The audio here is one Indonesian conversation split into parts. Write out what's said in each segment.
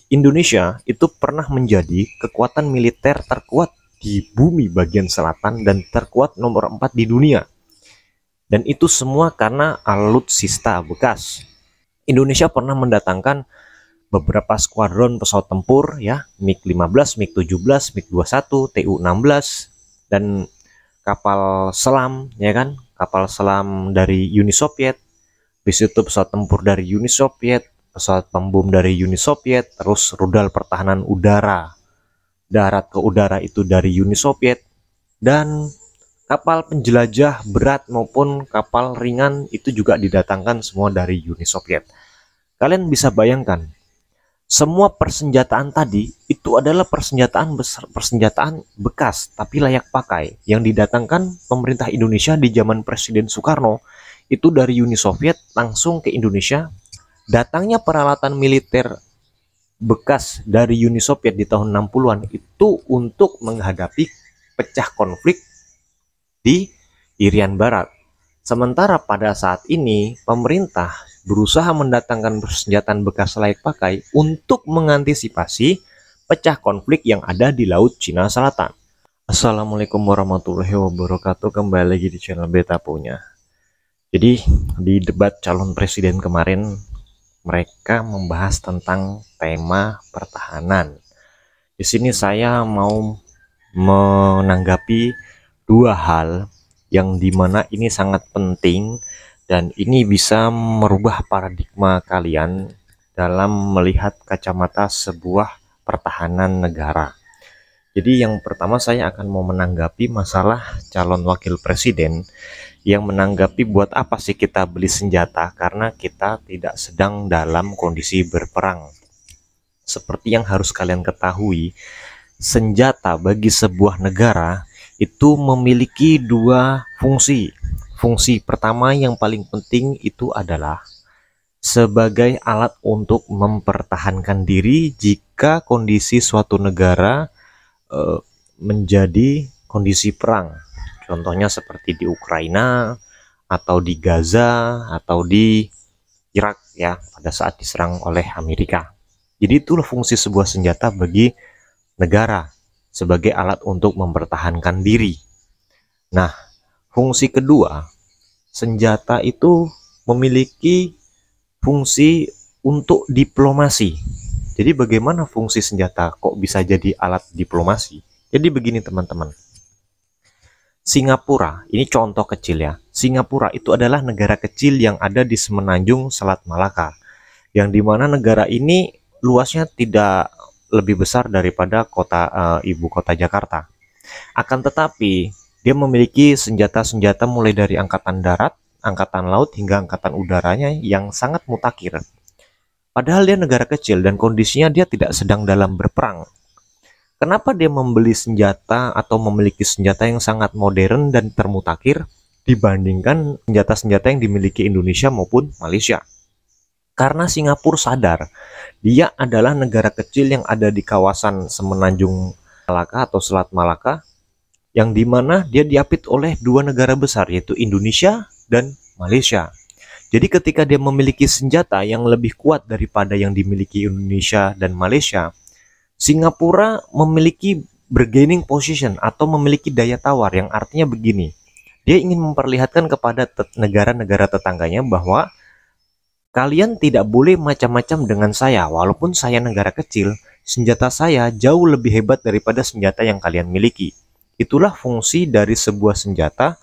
Indonesia itu pernah menjadi kekuatan militer terkuat di bumi bagian selatan dan terkuat nomor 4 di dunia. Dan itu semua karena alutsista bekas. Indonesia pernah mendatangkan beberapa skuadron pesawat tempur ya, MiG-15, MiG-17, MiG-21, Tu-16 dan kapal selam ya kan, kapal selam dari Uni Soviet, bis itu pesawat tempur dari Uni Soviet, pesawat pembom dari Uni Soviet, terus rudal pertahanan udara darat ke udara itu dari Uni Soviet, dan kapal penjelajah berat maupun kapal ringan itu juga didatangkan semua dari Uni Soviet. Kalian bisa bayangkan, semua persenjataan tadi itu adalah persenjataan bekas tapi layak pakai yang didatangkan pemerintah Indonesia di zaman Presiden Soekarno itu dari Uni Soviet langsung ke Indonesia. Datangnya peralatan militer bekas dari Uni Soviet di tahun 60-an itu untuk menghadapi pecah konflik di Irian Barat. Sementara pada saat ini pemerintah berusaha mendatangkan persenjataan bekas layak pakai untuk mengantisipasi pecah konflik yang ada di Laut Cina Selatan. Assalamualaikum warahmatullahi wabarakatuh. Kembali lagi di channel Beta Punya. Jadi di debat calon presiden kemarin mereka membahas tentang tema pertahanan. Di sini saya mau menanggapi dua hal yang dimana ini sangat penting dan ini bisa merubah paradigma kalian dalam melihat kacamata sebuah pertahanan negara. Jadi yang pertama saya akan mau menanggapi masalah calon wakil presiden yang menanggapi buat apa sih kita beli senjata karena kita tidak sedang dalam kondisi berperang. Seperti yang harus kalian ketahui, senjata bagi sebuah negara itu memiliki dua fungsi. Fungsi pertama yang paling penting itu adalah sebagai alat untuk mempertahankan diri jika kondisi suatu negara menjadi kondisi perang. Contohnya seperti di Ukraina atau di Gaza atau di Irak ya, pada saat diserang oleh Amerika. Jadi itulah fungsi sebuah senjata bagi negara sebagai alat untuk mempertahankan diri. Nah, fungsi kedua, senjata itu memiliki fungsi untuk diplomasi. Jadi bagaimana fungsi senjata kok bisa jadi alat diplomasi? Jadi begini teman-teman. Singapura, ini contoh kecil ya. Singapura itu adalah negara kecil yang ada di semenanjung Selat Malaka. Yang dimana negara ini luasnya tidak lebih besar daripada ibu kota Jakarta. Akan tetapi dia memiliki senjata-senjata mulai dari angkatan darat, angkatan laut hingga angkatan udaranya yang sangat mutakhir. Padahal dia negara kecil dan kondisinya dia tidak sedang dalam berperang. Kenapa dia membeli senjata atau memiliki senjata yang sangat modern dan termutakhir dibandingkan senjata-senjata yang dimiliki Indonesia maupun Malaysia? Karena Singapura sadar dia adalah negara kecil yang ada di kawasan semenanjung Malaka atau Selat Malaka, yang dimana dia diapit oleh dua negara besar yaitu Indonesia dan Malaysia. Jadi ketika dia memiliki senjata yang lebih kuat daripada yang dimiliki Indonesia dan Malaysia, Singapura memiliki bargaining position atau memiliki daya tawar yang artinya begini. Dia ingin memperlihatkan kepada negara-negara tetangganya bahwa kalian tidak boleh macam-macam dengan saya, walaupun saya negara kecil, senjata saya jauh lebih hebat daripada senjata yang kalian miliki. Itulah fungsi dari sebuah senjata,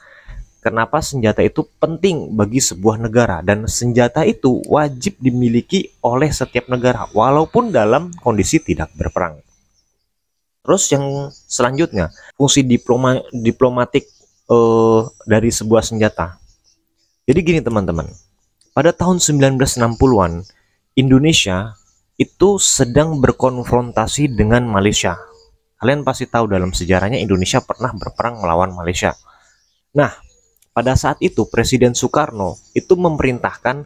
kenapa senjata itu penting bagi sebuah negara, dan senjata itu wajib dimiliki oleh setiap negara, walaupun dalam kondisi tidak berperang. Terus yang selanjutnya, fungsi diplomatik dari sebuah senjata. Jadi gini teman-teman. Pada tahun 1960-an, Indonesia itu sedang berkonfrontasi dengan Malaysia. Kalian pasti tahu dalam sejarahnya Indonesia pernah berperang melawan Malaysia. Nah, pada saat itu Presiden Soekarno itu memerintahkan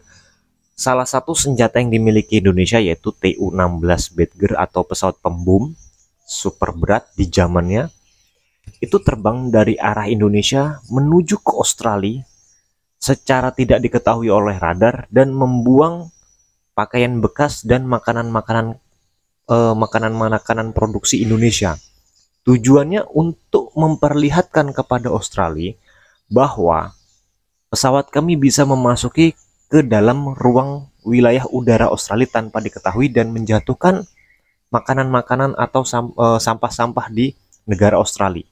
salah satu senjata yang dimiliki Indonesia yaitu Tu-16 Badger atau pesawat pembom super berat di zamannya. Itu terbang dari arah Indonesia menuju ke Australia secara tidak diketahui oleh radar dan membuang pakaian bekas dan makanan-makanan makanan-makanan produksi Indonesia. Tujuannya untuk memperlihatkan kepada Australia bahwa pesawat kami bisa memasuki ke dalam ruang wilayah udara Australia tanpa diketahui dan menjatuhkan makanan-makanan atau sampah-sampah di negara Australia.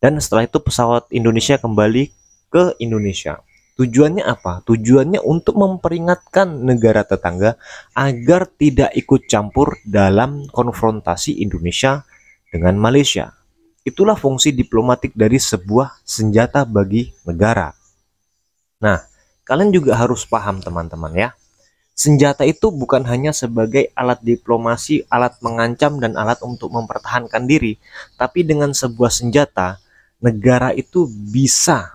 Dan setelah itu pesawat Indonesia kembali ke Indonesia. Tujuannya apa? Tujuannya untuk memperingatkan negara tetangga agar tidak ikut campur dalam konfrontasi Indonesia dengan Malaysia. Itulah fungsi diplomatik dari sebuah senjata bagi negara. Nah, kalian juga harus paham teman-teman ya. Senjata itu bukan hanya sebagai alat diplomasi, alat mengancam, dan alat untuk mempertahankan diri. Tapi dengan sebuah senjata, negara itu bisa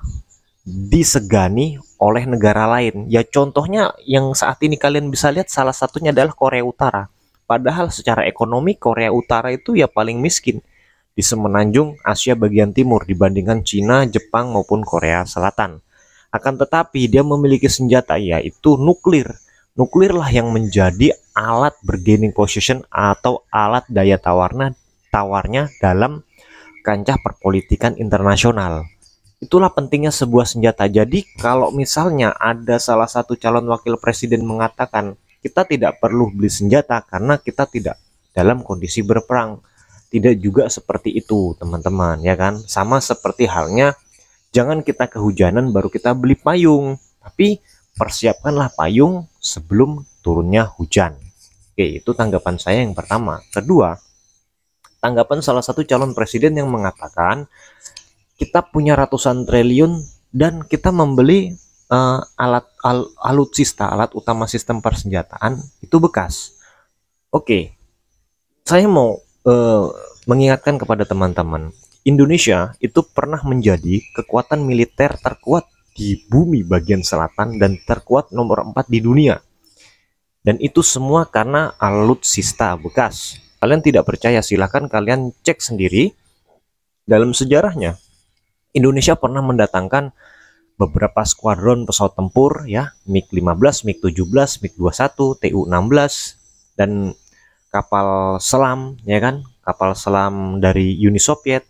disegani oleh negara lain. Ya contohnya yang saat ini kalian bisa lihat salah satunya adalah Korea Utara. Padahal secara ekonomi Korea Utara itu ya paling miskin di semenanjung Asia bagian timur dibandingkan Cina, Jepang maupun Korea Selatan. Akan tetapi dia memiliki senjata yaitu nuklir. Nuklir lah yang menjadi alat bargaining position atau alat daya tawarnya dalam kancah perpolitikan internasional. Itulah pentingnya sebuah senjata. Jadi kalau misalnya ada salah satu calon wakil presiden mengatakan kita tidak perlu beli senjata karena kita tidak dalam kondisi berperang, tidak juga seperti itu teman-teman, ya kan? Sama seperti halnya jangan kita kehujanan baru kita beli payung, tapi persiapkanlah payung sebelum turunnya hujan. Oke, itu tanggapan saya yang pertama. Kedua, tanggapan salah satu calon presiden yang mengatakan kita punya ratusan triliun dan kita membeli alutsista, alat utama sistem persenjataan itu bekas. Oke, saya mau mengingatkan kepada teman-teman, Indonesia itu pernah menjadi kekuatan militer terkuat di bumi bagian selatan dan terkuat nomor 4 di dunia. Dan itu semua karena alutsista bekas. Kalian tidak percaya, silahkan kalian cek sendiri. Dalam sejarahnya, Indonesia pernah mendatangkan beberapa skuadron pesawat tempur ya, MiG-15, MiG-17, MiG-21, TU-16 dan kapal selam ya kan, kapal selam dari Uni Soviet.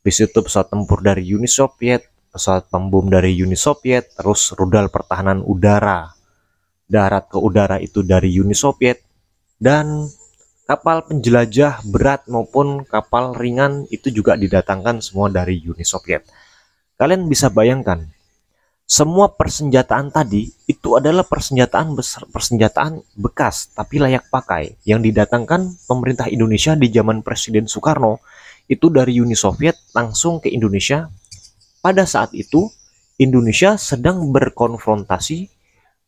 Habis itu pesawat tempur dari Uni Soviet, pesawat pembom dari Uni Soviet, terus rudal pertahanan udara darat ke udara itu dari Uni Soviet, dan kapal penjelajah berat maupun kapal ringan itu juga didatangkan semua dari Uni Soviet. Kalian bisa bayangkan, semua persenjataan tadi itu adalah persenjataan bekas tapi layak pakai yang didatangkan pemerintah Indonesia di zaman Presiden Soekarno itu dari Uni Soviet langsung ke Indonesia. Pada saat itu Indonesia sedang berkonfrontasi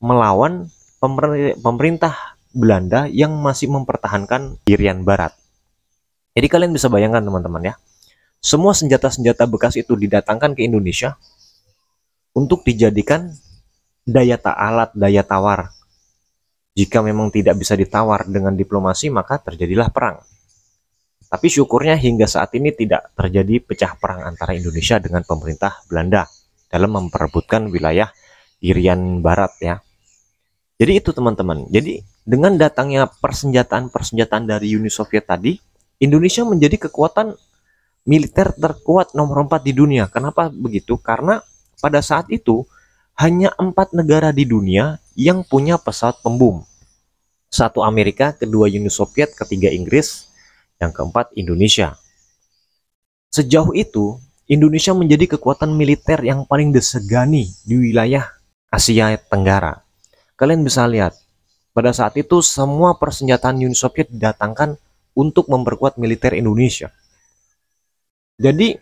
melawan pemerintah Belanda yang masih mempertahankan Irian Barat. Jadi kalian bisa bayangkan teman-teman ya, semua senjata-senjata bekas itu didatangkan ke Indonesia untuk dijadikan alat daya tawar. Jika memang tidak bisa ditawar dengan diplomasi, maka terjadilah perang. Tapi syukurnya hingga saat ini tidak terjadi pecah perang antara Indonesia dengan pemerintah Belanda dalam memperebutkan wilayah Irian Barat ya. Jadi itu teman-teman. Jadi dengan datangnya persenjataan dari Uni Soviet tadi, Indonesia menjadi kekuatan militer terkuat nomor 4 di dunia. Kenapa begitu? Karena pada saat itu hanya 4 negara di dunia yang punya pesawat pembom. 1 Amerika, kedua Uni Soviet, ketiga Inggris, yang keempat Indonesia. Sejauh itu, Indonesia menjadi kekuatan militer yang paling disegani di wilayah Asia Tenggara. Kalian bisa lihat, pada saat itu semua persenjataan Uni Soviet didatangkan untuk memperkuat militer Indonesia. Jadi,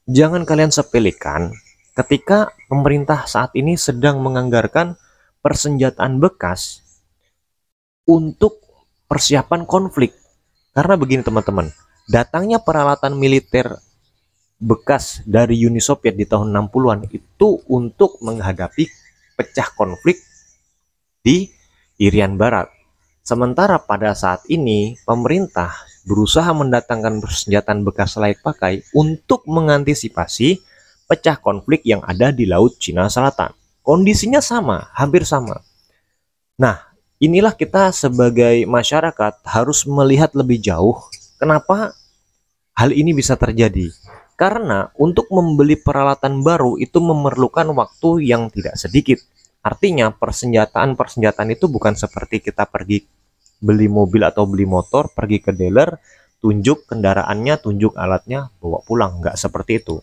jangan kalian sepelekan ketika pemerintah saat ini sedang menganggarkan persenjataan bekas untuk persiapan konflik. Karena begini teman-teman, datangnya peralatan militer bekas dari Uni Soviet di tahun 60-an itu untuk menghadapi pecah konflik di Irian Barat. Sementara pada saat ini pemerintah berusaha mendatangkan persenjataan bekas layak pakai untuk mengantisipasi pecah konflik yang ada di Laut Cina Selatan. Kondisinya sama, hampir sama. Nah, inilah kita sebagai masyarakat harus melihat lebih jauh kenapa hal ini bisa terjadi. Karena untuk membeli peralatan baru itu memerlukan waktu yang tidak sedikit. Artinya persenjataan itu bukan seperti kita pergi beli mobil atau beli motor, pergi ke dealer, tunjuk kendaraannya, tunjuk alatnya, bawa pulang. Nggak seperti itu.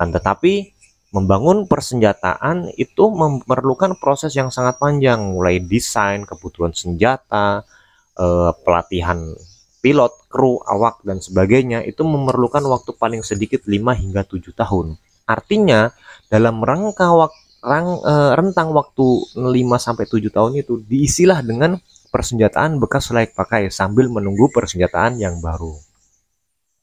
Tetapi membangun persenjataan itu memerlukan proses yang sangat panjang, mulai desain, kebutuhan senjata, pelatihan pilot, kru, awak, dan sebagainya. Itu memerlukan waktu paling sedikit 5 hingga 7 tahun. Artinya dalam rentang waktu 5-7 tahun itu diisilah dengan persenjataan bekas layak pakai sambil menunggu persenjataan yang baru.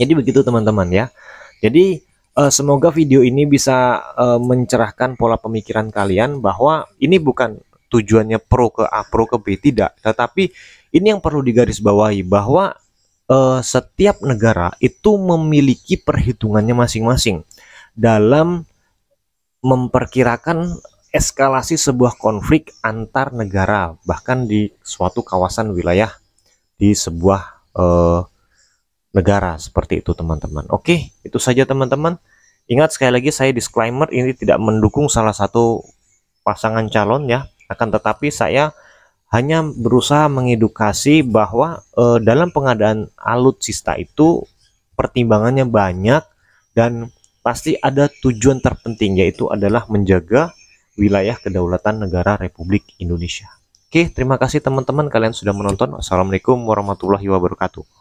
Jadi begitu teman-teman ya. Jadi semoga video ini bisa mencerahkan pola pemikiran kalian bahwa ini bukan tujuannya pro ke A, pro ke B, tidak. Tetapi ini yang perlu digarisbawahi bahwa setiap negara itu memiliki perhitungannya masing-masing dalam memperkirakan eskalasi sebuah konflik antar negara, bahkan di suatu kawasan wilayah di sebuah negara seperti itu teman-teman. Oke, itu saja teman-teman. Ingat sekali lagi saya disclaimer, ini tidak mendukung salah satu pasangan calon ya, akan tetapi saya hanya berusaha mengedukasi bahwa dalam pengadaan alutsista itu pertimbangannya banyak dan pasti ada tujuan terpenting, yaitu adalah menjaga wilayah kedaulatan negara Republik Indonesia. Oke, terima kasih teman-teman kalian sudah menonton. Wassalamualaikum warahmatullahi wabarakatuh.